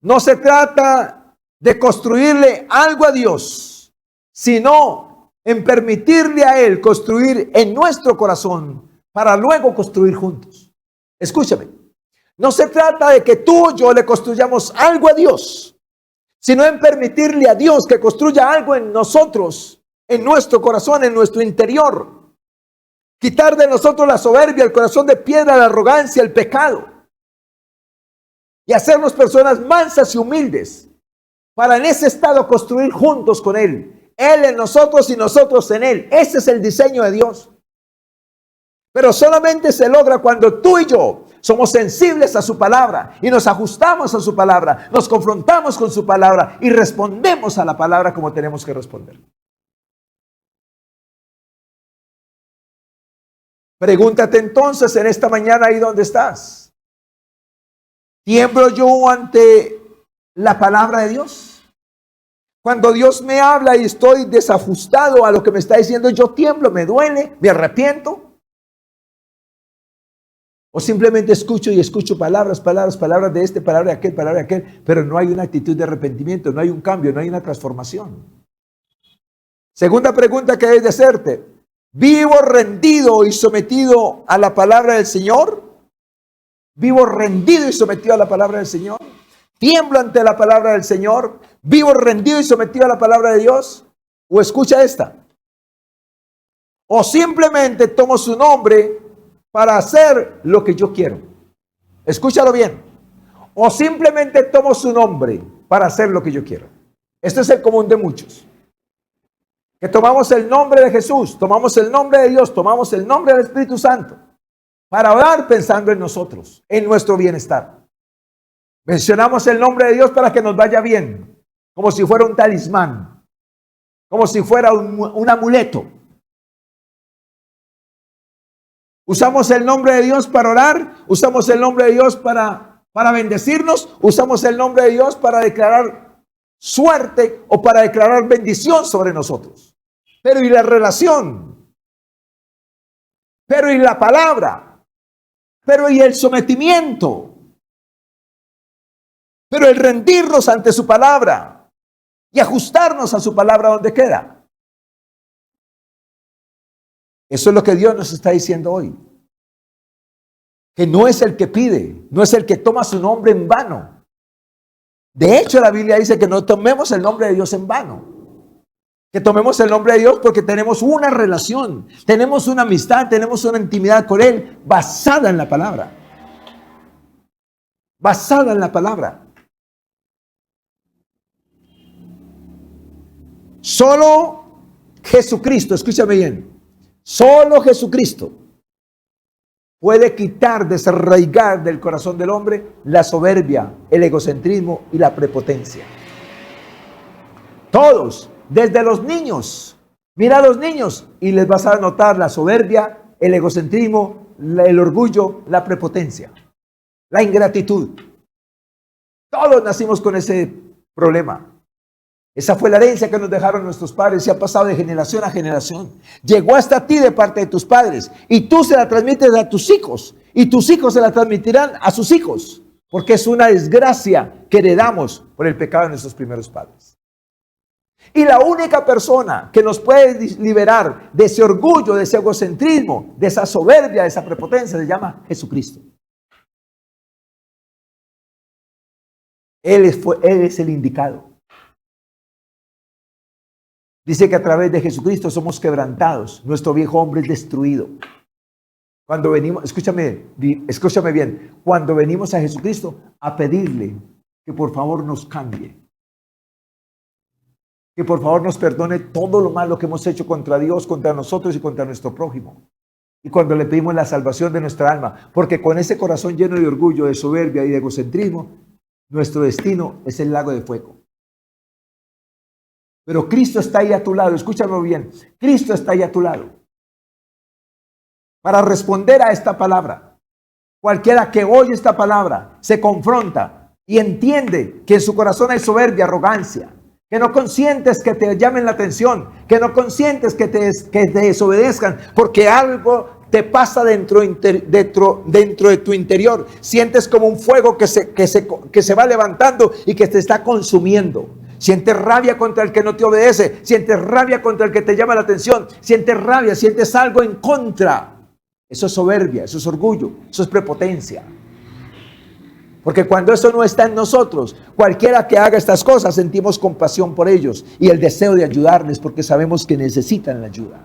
No se trata de construirle algo a Dios, sino en permitirle a Él construir en nuestro corazón para luego construir juntos. Escúchame. No se trata de que tú o yo le construyamos algo a Dios, sino en permitirle a Dios que construya algo en nosotros, en nuestro corazón, en nuestro interior. Quitar de nosotros la soberbia, el corazón de piedra, la arrogancia, el pecado. Y hacernos personas mansas y humildes, para en ese estado construir juntos con Él. Él en nosotros y nosotros en Él. Ese es el diseño de Dios. Pero solamente se logra cuando tú y yo somos sensibles a su palabra y nos ajustamos a su palabra, nos confrontamos con su palabra y respondemos a la palabra como tenemos que responder. Pregúntate entonces en esta mañana ahí donde estás. ¿Tiemblo yo ante la palabra de Dios? Cuando Dios me habla y estoy desajustado a lo que me está diciendo, yo tiemblo, me duele, me arrepiento. O simplemente escucho y escucho palabras de este, palabra de aquel, pero no hay una actitud de arrepentimiento, no hay un cambio, no hay una transformación. Segunda pregunta que debes de hacerte: ¿vivo rendido y sometido a la palabra del Señor? ¿Vivo rendido y sometido a la palabra del Señor? ¿Tiemblo ante la palabra del Señor? ¿Vivo rendido y sometido a la palabra de Dios? O escucha esta: o simplemente tomo su nombre para hacer lo que yo quiero. Escúchalo bien. O simplemente tomo su nombre para hacer lo que yo quiero. Este es el común de muchos. Que tomamos el nombre de Jesús, tomamos el nombre de Dios, tomamos el nombre del Espíritu Santo para orar pensando en nosotros, en nuestro bienestar. Mencionamos el nombre de Dios para que nos vaya bien, como si fuera un talismán, como si fuera un amuleto. Usamos el nombre de Dios para orar, usamos el nombre de Dios para bendecirnos, usamos el nombre de Dios para declarar suerte o para declarar bendición sobre nosotros. Pero ¿y la relación? ¿Pero y la palabra? ¿Pero y el sometimiento? ¿Pero el rendirnos ante su palabra y ajustarnos a su palabra donde queda? Eso es lo que Dios nos está diciendo hoy. Que no es el que pide, no es el que toma su nombre en vano. De hecho, la Biblia dice que no tomemos el nombre de Dios en vano. Que tomemos el nombre de Dios porque tenemos una relación, tenemos una amistad, tenemos una intimidad con Él basada en la palabra. Basada en la palabra. Solo Jesucristo, escúchame bien. Solo Jesucristo puede quitar, desarraigar del corazón del hombre la soberbia, el egocentrismo y la prepotencia. Todos, desde los niños, mira a los niños y les vas a notar la soberbia, el egocentrismo, el orgullo, la prepotencia, la ingratitud. Todos nacimos con ese problema. Esa fue la herencia que nos dejaron nuestros padres y ha pasado de generación a generación. Llegó hasta ti de parte de tus padres y tú se la transmites a tus hijos y tus hijos se la transmitirán a sus hijos, porque es una desgracia que heredamos por el pecado de nuestros primeros padres. Y la única persona que nos puede liberar de ese orgullo, de ese egocentrismo, de esa soberbia, de esa prepotencia, se llama Jesucristo. Él es el indicado. Dice que a través de Jesucristo somos quebrantados. Nuestro viejo hombre es destruido. Cuando venimos, escúchame bien, cuando venimos a Jesucristo a pedirle que por favor nos cambie, que por favor nos perdone todo lo malo que hemos hecho contra Dios, contra nosotros y contra nuestro prójimo. Y cuando le pedimos la salvación de nuestra alma, porque con ese corazón lleno de orgullo, de soberbia y de egocentrismo, nuestro destino es el lago de fuego. Pero Cristo está ahí a tu lado, escúchalo bien, Cristo está ahí a tu lado para responder a esta palabra. Cualquiera que oye esta palabra se confronta y entiende que en su corazón hay soberbia, arrogancia, que no consientes que te llamen la atención, que no consientes que te desobedezcan, porque algo te pasa dentro de tu interior. Sientes como un fuego que se va levantando y que te está consumiendo. Sientes rabia contra el que no te obedece, sientes rabia contra el que te llama la atención, sientes rabia, sientes algo en contra. Eso es soberbia, eso es orgullo, eso es prepotencia. Porque cuando eso no está en nosotros, cualquiera que haga estas cosas sentimos compasión por ellos y el deseo de ayudarles porque sabemos que necesitan la ayuda.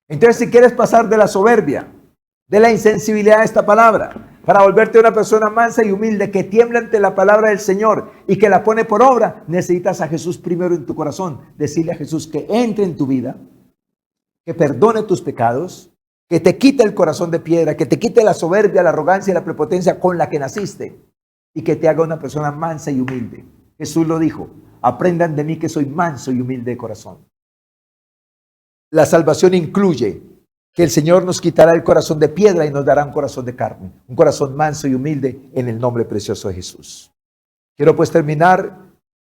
Entonces, si quieres pasar de la soberbia, de la insensibilidad a esta palabra, para volverte una persona mansa y humilde que tiembla ante la palabra del Señor y que la pone por obra, necesitas a Jesús primero en tu corazón. Decirle a Jesús que entre en tu vida, que perdone tus pecados, que te quite el corazón de piedra, que te quite la soberbia, la arrogancia y la prepotencia con la que naciste y que te haga una persona mansa y humilde. Jesús lo dijo: aprendan de mí que soy manso y humilde de corazón. La salvación incluye que el Señor nos quitará el corazón de piedra y nos dará un corazón de carne, un corazón manso y humilde en el nombre precioso de Jesús. Quiero pues terminar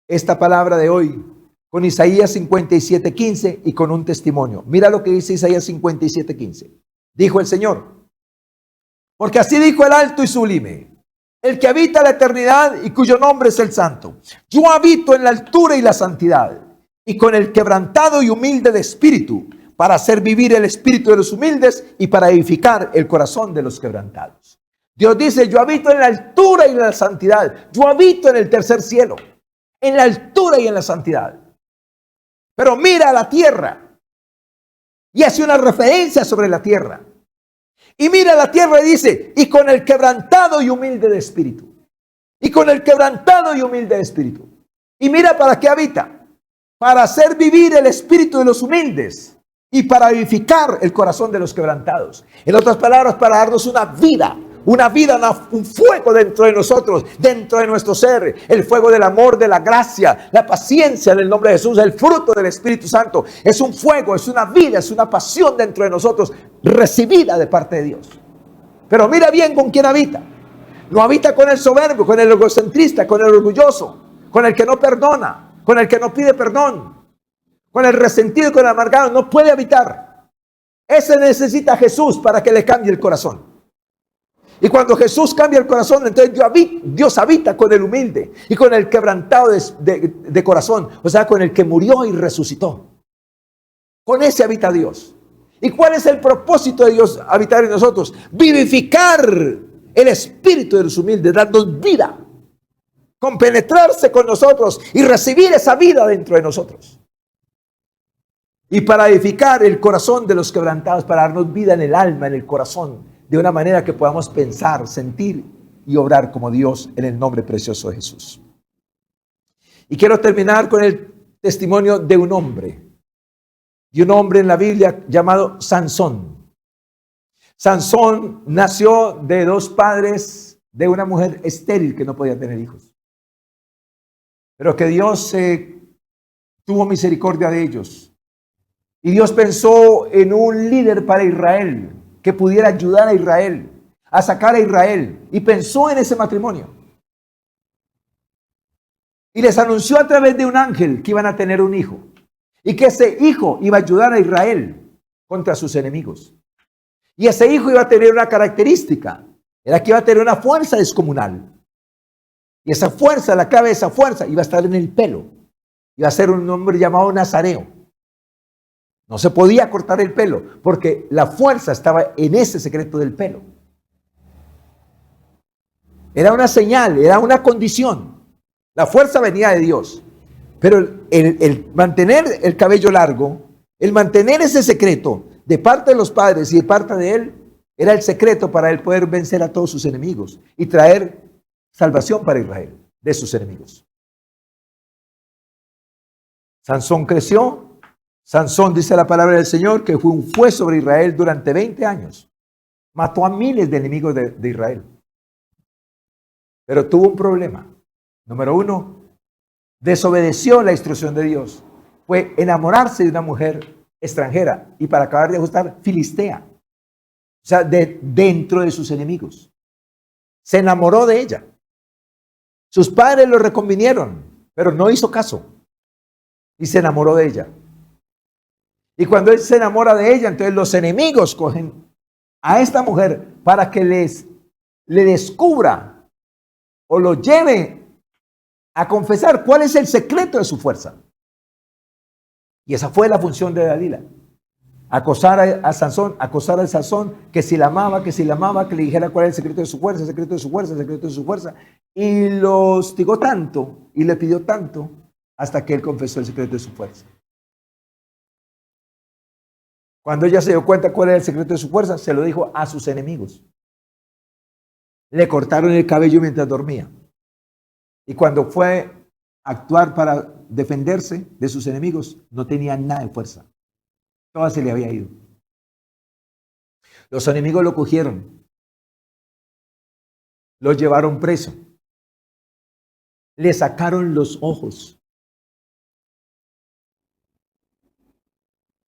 esta palabra de hoy con Isaías 57:15 y con un testimonio. Mira lo que dice Isaías 57:15. Dijo el Señor: porque así dijo el alto y sublime, el que habita la eternidad y cuyo nombre es el Santo. Yo habito en la altura y la santidad, y con el quebrantado y humilde de espíritu, para hacer vivir el espíritu de los humildes y para edificar el corazón de los quebrantados. Dios dice: yo habito en la altura y en la santidad. Yo habito en el tercer cielo, en la altura y en la santidad. Pero mira la tierra y hace una referencia sobre la tierra. Y mira la tierra y dice: y con el quebrantado y humilde de espíritu. Y con el quebrantado y humilde de espíritu. Y mira para qué habita. Para hacer vivir el espíritu de los humildes y para vivificar el corazón de los quebrantados. En otras palabras, para darnos una vida, un fuego dentro de nosotros, dentro de nuestro ser, el fuego del amor, de la gracia, la paciencia en el nombre de Jesús, el fruto del Espíritu Santo. Es un fuego, es una vida, es una pasión dentro de nosotros, recibida de parte de Dios. Pero mira bien con quién habita. No habita con el soberbio, con el egocentrista, con el orgulloso, con el que no perdona, con el que no pide perdón, con el resentido y con el amargado. No puede habitar. Ese necesita a Jesús para que le cambie el corazón. Y cuando Jesús cambia el corazón, entonces Dios habita con el humilde y con el quebrantado de corazón. O sea, con el que murió y resucitó. Con ese habita Dios. ¿Y cuál es el propósito de Dios habitar en nosotros? Vivificar el espíritu de los humildes, darnos vida, compenetrarse con nosotros y recibir esa vida dentro de nosotros. Y para edificar el corazón de los quebrantados, para darnos vida en el alma, en el corazón, de una manera que podamos pensar, sentir y obrar como Dios en el nombre precioso de Jesús. Y quiero terminar con el testimonio de un hombre en la Biblia llamado Sansón. Sansón nació de dos padres de una mujer estéril que no podía tener hijos. Pero que Dios tuvo misericordia de ellos. Y Dios pensó en un líder para Israel que pudiera ayudar a Israel, a sacar a Israel. Y pensó en ese matrimonio. Y les anunció a través de un ángel que iban a tener un hijo. Y que ese hijo iba a ayudar a Israel contra sus enemigos. Y ese hijo iba a tener una característica. Era que iba a tener una fuerza descomunal. Y esa fuerza, la clave de esa fuerza, iba a estar en el pelo. Iba a ser un hombre llamado Nazareo. No se podía cortar el pelo, porque la fuerza estaba en ese secreto del pelo. Era una señal, era una condición. La fuerza venía de Dios. Pero el mantener el cabello largo, el mantener ese secreto, de parte de los padres y de parte de él, era el secreto para él poder vencer a todos sus enemigos y traer salvación para Israel de sus enemigos. Sansón creció. Sansón, dice la palabra del Señor, que fue sobre Israel durante 20 años. Mató a miles de enemigos de Israel. Pero tuvo un problema. Número uno, desobedeció la instrucción de Dios. Fue enamorarse de una mujer extranjera y, para acabar de ajustar, filistea. O sea, dentro de sus enemigos. Se enamoró de ella. Sus padres lo reconvinieron, pero no hizo caso. Y se enamoró de ella. Y cuando él se enamora de ella, entonces los enemigos cogen a esta mujer para que le descubra o lo lleve a confesar cuál es el secreto de su fuerza. Y esa fue la función de Dalila. Acosar a Sansón, acosar a Sansón, que si la amaba, que le dijera cuál es el secreto de su fuerza, el secreto de su fuerza, el secreto de su fuerza. Y lo hostigó tanto y le pidió tanto hasta que él confesó el secreto de su fuerza. Cuando ella se dio cuenta cuál era el secreto de su fuerza, se lo dijo a sus enemigos. Le cortaron el cabello mientras dormía. Y cuando fue a actuar para defenderse de sus enemigos, no tenía nada de fuerza. Toda se le había ido. Los enemigos lo cogieron. Lo llevaron preso. Le sacaron los ojos.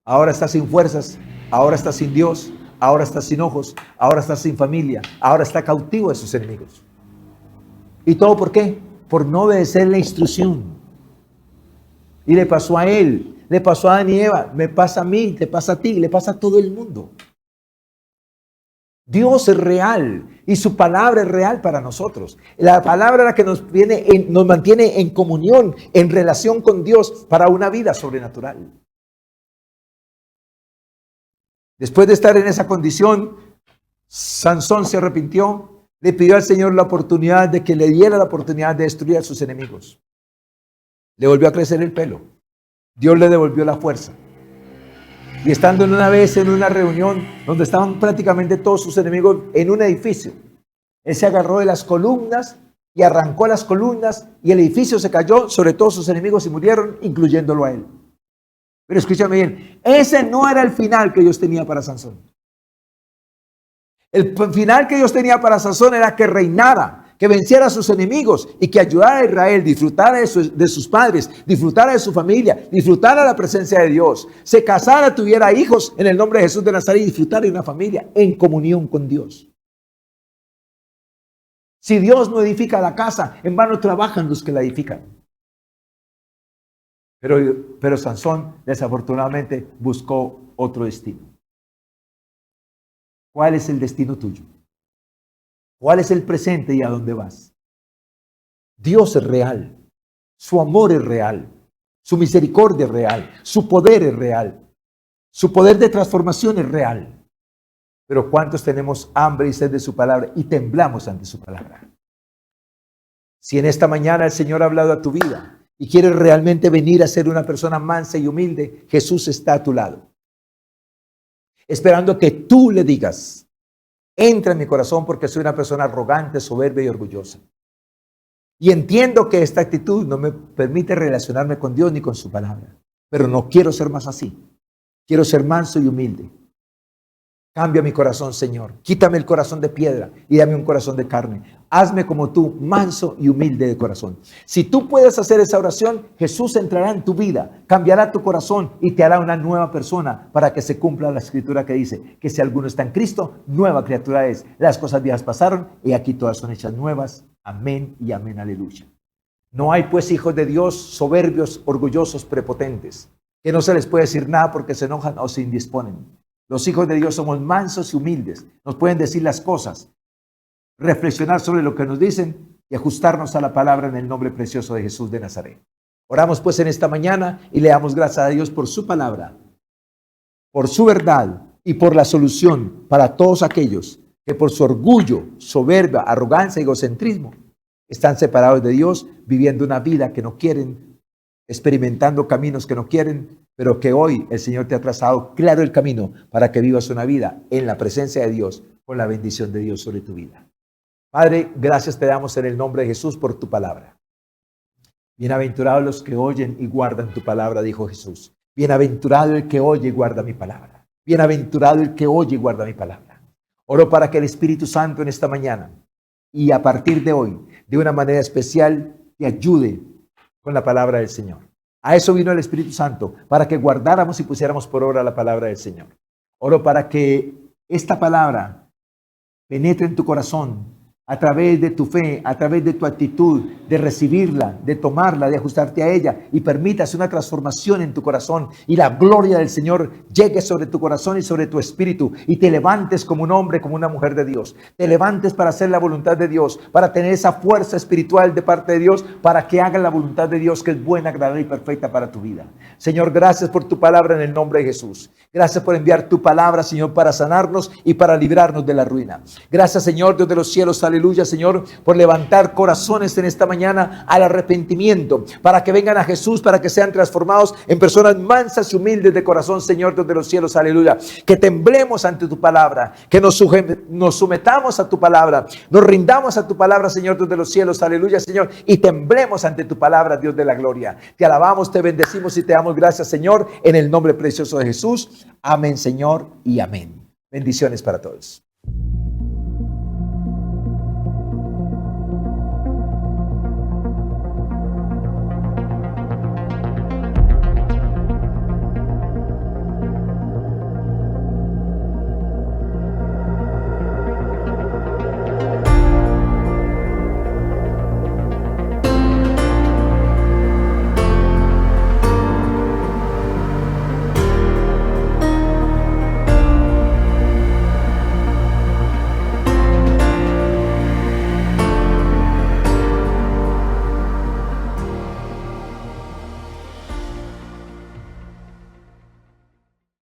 Ahora está sin fuerzas, ahora está sin Dios, ahora está sin ojos, ahora está sin familia, ahora está cautivo de sus enemigos. ¿Y todo por qué? Por no obedecer la instrucción. Y le pasó a él, le pasó a Adán y Eva, me pasa a mí, te pasa a ti, le pasa a todo el mundo. Dios es real y su palabra es real para nosotros. La palabra es la que nos mantiene en comunión, en relación con Dios para una vida sobrenatural. Después de estar en esa condición, Sansón se arrepintió, le pidió al Señor la oportunidad de que le diera la oportunidad de destruir a sus enemigos. Le volvió a crecer el pelo. Dios le devolvió la fuerza. Y estando una vez en una reunión donde estaban prácticamente todos sus enemigos en un edificio, él se agarró de las columnas y arrancó las columnas y el edificio se cayó sobre todos sus enemigos y murieron, incluyéndolo a él. Pero escúchame bien, ese no era el final que Dios tenía para Sansón. El final que Dios tenía para Sansón era que reinara, que venciera a sus enemigos y que ayudara a Israel, disfrutara de sus padres, disfrutara de su familia, disfrutara de la presencia de Dios, se casara, tuviera hijos en el nombre de Jesús de Nazaret y disfrutara de una familia en comunión con Dios. Si Dios no edifica la casa, en vano trabajan los que la edifican. Pero Sansón desafortunadamente buscó otro destino. ¿Cuál es el destino tuyo? ¿Cuál es el presente y a dónde vas? Dios es real, su amor es real, su misericordia es real, su poder es real, su poder de transformación es real. Pero ¿cuántos tenemos hambre y sed de su palabra y temblamos ante su palabra? Si en esta mañana el Señor ha hablado a tu vida y quieres realmente venir a ser una persona mansa y humilde, Jesús está a tu lado, esperando que tú le digas: entra en mi corazón porque soy una persona arrogante, soberbia y orgullosa. Y entiendo que esta actitud no me permite relacionarme con Dios ni con su palabra. Pero no quiero ser más así. Quiero ser manso y humilde. Cambia mi corazón, Señor. Quítame el corazón de piedra y dame un corazón de carne. Hazme como tú, manso y humilde de corazón. Si tú puedes hacer esa oración, Jesús entrará en tu vida, cambiará tu corazón y te hará una nueva persona para que se cumpla la escritura que dice que si alguno está en Cristo, nueva criatura es. Las cosas viejas pasaron y aquí todas son hechas nuevas. Amén y amén, aleluya. No hay pues hijos de Dios soberbios, orgullosos, prepotentes, que no se les puede decir nada porque se enojan o se indisponen. Los hijos de Dios somos mansos y humildes. Nos pueden decir las cosas, reflexionar sobre lo que nos dicen y ajustarnos a la palabra en el nombre precioso de Jesús de Nazaret. Oramos pues en esta mañana y le damos gracias a Dios por su palabra, por su verdad y por la solución para todos aquellos que por su orgullo, soberbia, arrogancia y egocentrismo están separados de Dios, viviendo una vida que no quieren, experimentando caminos que no quieren, pero que hoy el Señor te ha trazado claro el camino para que vivas una vida en la presencia de Dios, con la bendición de Dios sobre tu vida. Padre, gracias te damos en el nombre de Jesús por tu palabra. Bienaventurados los que oyen y guardan tu palabra, dijo Jesús. Bienaventurado el que oye y guarda mi palabra. Bienaventurado el que oye y guarda mi palabra. Oro para que el Espíritu Santo en esta mañana y a partir de hoy, de una manera especial, te ayude con la palabra del Señor. A eso vino el Espíritu Santo, para que guardáramos y pusiéramos por obra la palabra del Señor. Oro para que esta palabra penetre en tu corazón a través de tu fe, a través de tu actitud, de recibirla, de tomarla, de ajustarte a ella y permitas una transformación en tu corazón y la gloria del Señor llegue sobre tu corazón y sobre tu espíritu y te levantes como un hombre, como una mujer de Dios. Te levantes para hacer la voluntad de Dios, para tener esa fuerza espiritual de parte de Dios, para que hagas la voluntad de Dios que es buena, agradable y perfecta para tu vida. Señor, gracias por tu palabra en el nombre de Jesús. Gracias por enviar tu palabra, Señor, para sanarnos y para librarnos de la ruina. Gracias, Señor, Dios de los cielos, aleluya, Señor, por levantar corazones en esta mañana al arrepentimiento, para que vengan a Jesús, para que sean transformados en personas mansas y humildes de corazón, Señor, Dios de los cielos, aleluya. Que temblemos ante tu palabra, que nos sometamos a tu palabra, nos rindamos a tu palabra, Señor, Dios de los cielos, aleluya, Señor, y temblemos ante tu palabra, Dios de la gloria. Te alabamos, te bendecimos y te damos gracias, Señor, en el nombre precioso de Jesús. Amén, Señor, y amén. Bendiciones para todos.